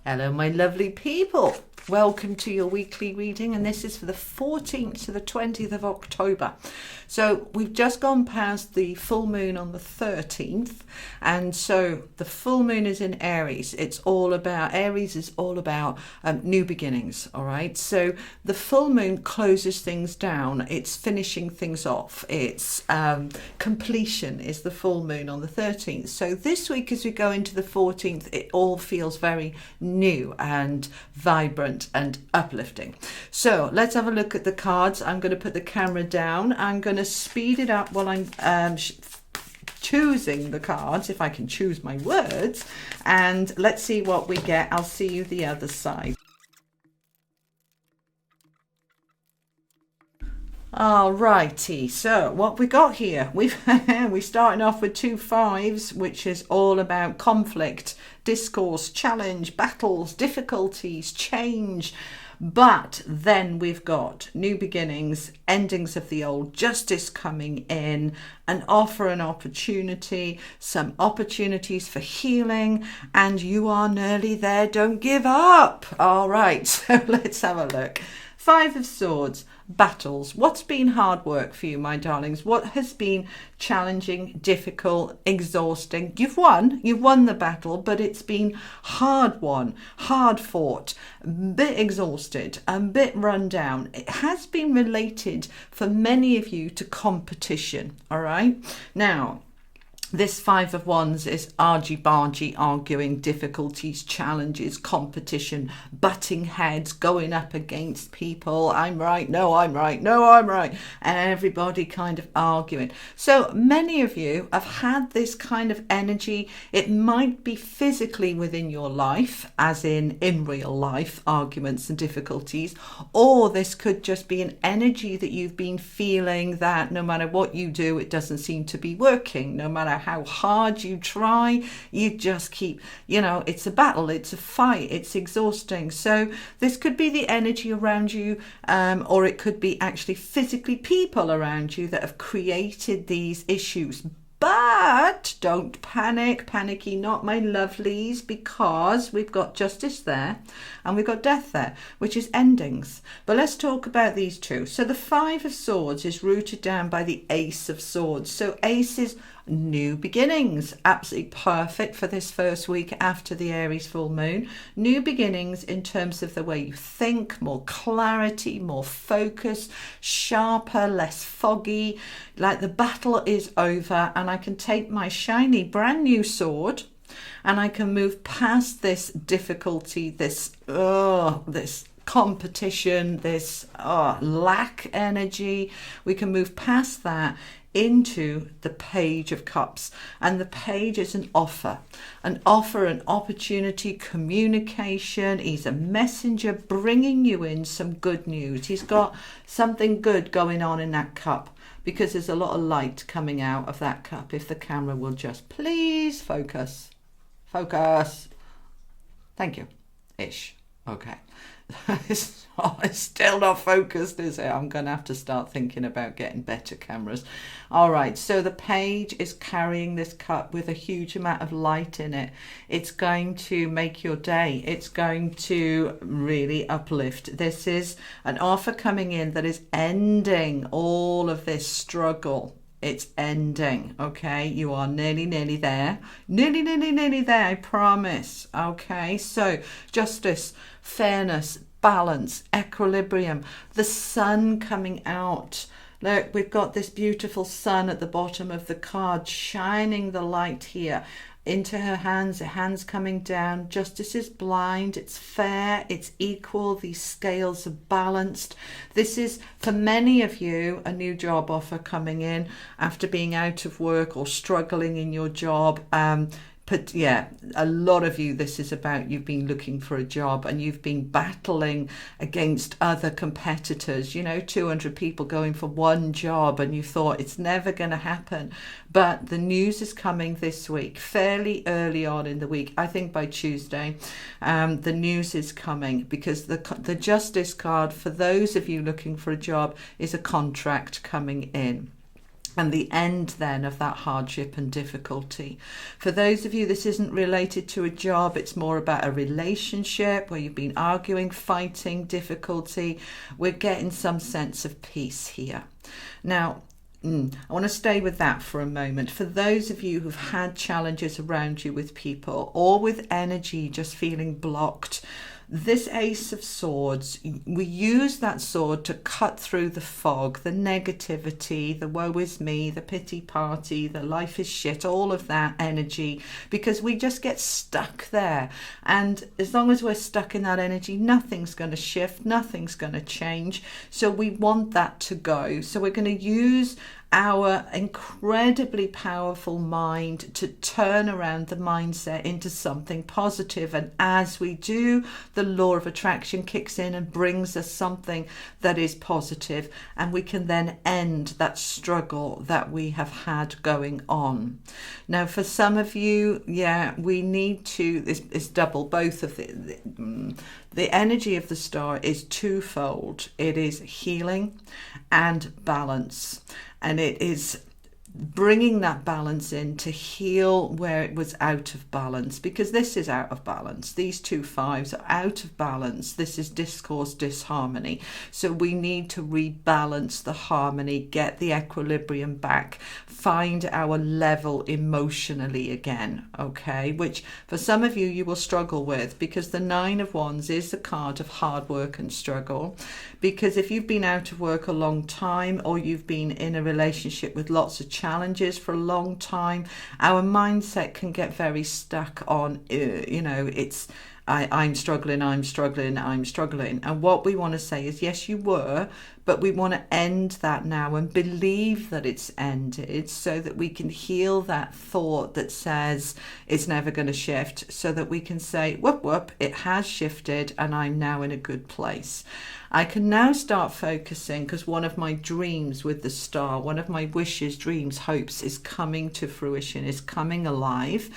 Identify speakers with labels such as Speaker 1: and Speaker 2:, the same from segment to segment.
Speaker 1: Hello, my lovely people. Welcome to your weekly reading, and this is for the 14th to the 20th of October. So we've just gone past the full moon on the 13th, and so the full moon is in Aries. Aries is all about new beginnings, all right? So the full moon closes things down. It's finishing things off. It's completion is the full moon on the 13th. So this week as we go into the 14th, it all feels very new and vibrant and uplifting. So let's have a look at the cards. I'm going to put the camera down. I'm going to speed it up while I'm choosing the cards, if I can choose my words, and let's see what we get. I'll see you the other side. Alrighty, so what we got here, we're starting off with 2 5s, which is all about conflict, discourse, challenge, battles, difficulties, change. But then we've got new beginnings, endings of the old, justice coming in, an offer, an opportunity, some opportunities for healing, and you are nearly there. Don't give up. All right, so let's have a look. 5 of Swords, battles. What's been hard work for you, my darlings? What has been challenging, difficult, exhausting? You've won the battle, but it's been hard won, hard fought, a bit exhausted, a bit run down. It has been related for many of you to competition, all right? Now, this 5 of Wands is argy-bargy, arguing, difficulties, challenges, competition, butting heads, going up against people. I'm right, no, I'm right, no, I'm right. And everybody kind of arguing. So many of you have had this kind of energy. It might be physically within your life, as in real life, arguments and difficulties, or this could just be an energy that you've been feeling that no matter what you do, it doesn't seem to be working. No matter how hard you try, you just keep, it's a battle, it's a fight, it's exhausting. So this could be the energy around you, or it could be actually physically people around you that have created these issues. But don't panicky not, my lovelies, because we've got justice there and we've got death there, which is endings. But let's talk about these two. So the 5 of Swords is rooted down by the Ace of Swords. So Ace is new beginnings, absolutely perfect for this first week after the Aries full moon. New beginnings in terms of the way you think, more clarity, more focus, sharper, less foggy, like the battle is over and I can take my shiny brand new sword and I can move past this difficulty, this competition, this lack energy. We can move past that into the Page of Cups, and the Page is an offer, an opportunity, communication. He's a messenger bringing you in some good news. He's got something good going on in that cup, because there's a lot of light coming out of that cup. If the camera will just please focus. Thank you. Ish. Okay. It's still not focused, is it? I'm going to have to start thinking about getting better cameras. All right, so the Page is carrying this cup with a huge amount of light in it. It's going to make your day. It's going to really uplift. This is an offer coming in that is ending all of this struggle. It's ending, okay? You are nearly there. Nearly there, I promise. Okay, so justice, fairness, balance, equilibrium, the sun coming out. Look, we've got this beautiful sun at the bottom of the card, shining the light here into her hands, hands coming down. Justice is blind, it's fair, it's equal, these scales are balanced. This is, for many of you, a new job offer coming in after being out of work or struggling in your job. But yeah, a lot of you, this is about you've been looking for a job and you've been battling against other competitors, 200 people going for one job, and you thought it's never going to happen. But the news is coming this week, fairly early on in the week. I think by Tuesday, the news is coming, because the Justice card, for those of you looking for a job, is a contract coming in. and the end then of that hardship and difficulty. For those of you, this isn't related to a job, it's more about a relationship where you've been arguing, fighting, difficulty. We're getting some sense of peace here. Now, I want to stay with that for a moment. For those of you who've had challenges around you with people or with energy just feeling blocked, this Ace of Swords, we use that sword to cut through the fog, the negativity, the woe is me, the pity party, the life is shit, all of that energy, because we just get stuck there. And as long as we're stuck in that energy, nothing's going to shift, nothing's going to change. So we want that to go. So we're going to use our incredibly powerful mind to turn around the mindset into something positive. And as we do, the law of attraction kicks in and brings us something that is positive, and we can then end that struggle that we have had going on. Now, for some of you, we need to, it's double, both of the energy of the star is twofold. It is healing and balance. And it is bringing that balance in to heal where it was out of balance, because this is out of balance. These two fives are out of balance. This is discourse disharmony. So we need to rebalance the harmony, get the equilibrium back, find our level emotionally again, okay? Which for some of you, you will struggle with, because the Nine of Wands is the card of hard work and struggle. Because if you've been out of work a long time, or you've been in a relationship with lots of challenges for a long time, our mindset can get very stuck on, it's I'm struggling. And what we want to say is, yes, you were, but we want to end that now and believe that it's ended, so that we can heal that thought that says it's never going to shift, so that we can say, whoop, whoop, it has shifted and I'm now in a good place. I can now start focusing, because one of my dreams with the star, one of my wishes, dreams, hopes is coming to fruition, is coming alive.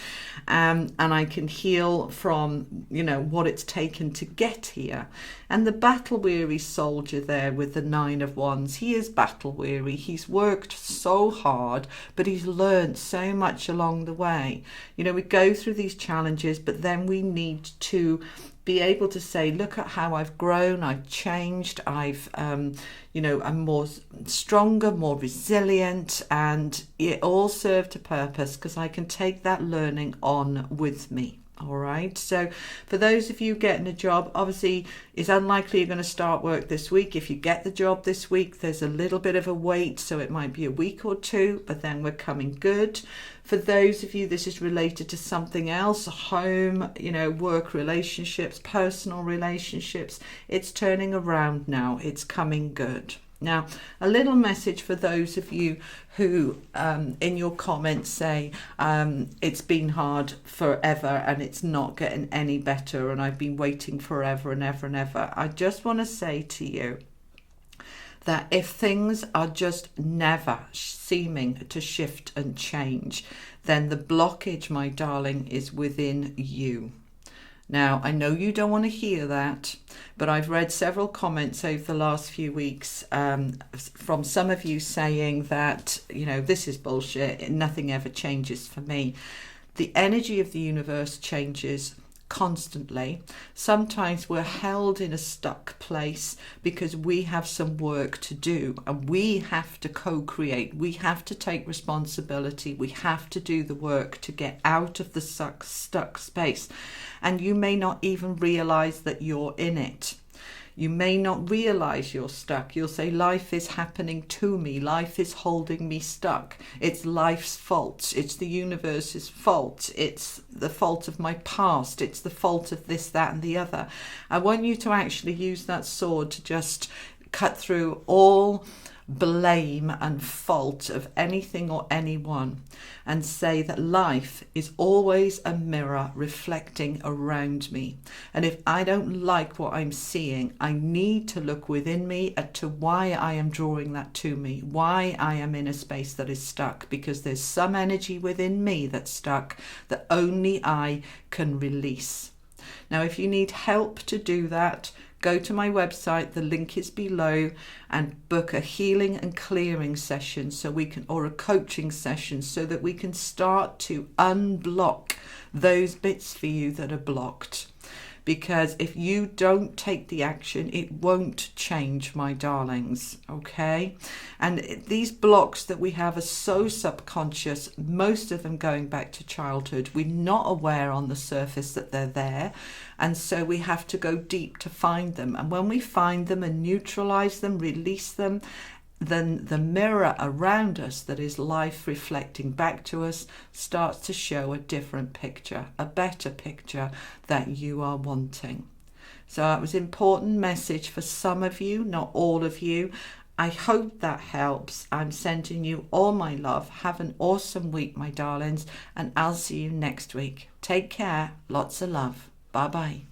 Speaker 1: And I can heal from, what it's taken to get here. And the battle-weary soldier there with the Nine of Wands, he is battle-weary. He's worked so hard, but he's learned so much along the way. We go through these challenges, but then we need to be able to say, look at how I've grown, I've changed, I'm more stronger, more resilient, and it all served a purpose, because I can take that learning on with me. All right. So for those of you getting a job, obviously it's unlikely you're going to start work this week. If you get the job this week, there's a little bit of a wait. So it might be a week or two, but then we're coming good. For those of you, this is related to something else, home, work relationships, personal relationships. It's turning around now. It's coming good. Now, a little message for those of you who in your comments say it's been hard forever and it's not getting any better, and I've been waiting forever and ever and ever. I just want to say to you that if things are just never seeming to shift and change, then the blockage, my darling, is within you. Now, I know you don't want to hear that, but I've read several comments over the last few weeks from some of you saying that, this is bullshit, nothing ever changes for me. The energy of the universe changes constantly. Sometimes we're held in a stuck place because we have some work to do, and we have to co-create. We have to take responsibility. We have to do the work to get out of the stuck space. And you may not even realize that you're in it. You may not realize you're stuck. You'll say, life is happening to me. Life is holding me stuck. It's life's fault. It's the universe's fault. It's the fault of my past. It's the fault of this, that, and the other. I want you to actually use that sword to just cut through all blame and fault of anything or anyone, and say that life is always a mirror reflecting around me. And if I don't like what I'm seeing, I need to look within me as to why I am drawing that to me, why I am in a space that is stuck, because there's some energy within me that's stuck that only I can release. Now, if you need help to do that, go to my website, the link is below, and book a healing and clearing session or a coaching session, so that we can start to unblock those bits for you that are blocked. Because if you don't take the action, it won't change, my darlings, okay? And these blocks that we have are so subconscious, most of them going back to childhood. We're not aware on the surface that they're there, and so we have to go deep to find them. And when we find them and neutralize them, release them, then the mirror around us, that is life reflecting back to us, starts to show a different picture, a better picture that you are wanting. So it was an important message for some of you, not all of you. I hope that helps. I'm sending you all my love. Have an awesome week, my darlings, and I'll see you next week. Take care. Lots of love. Bye-bye.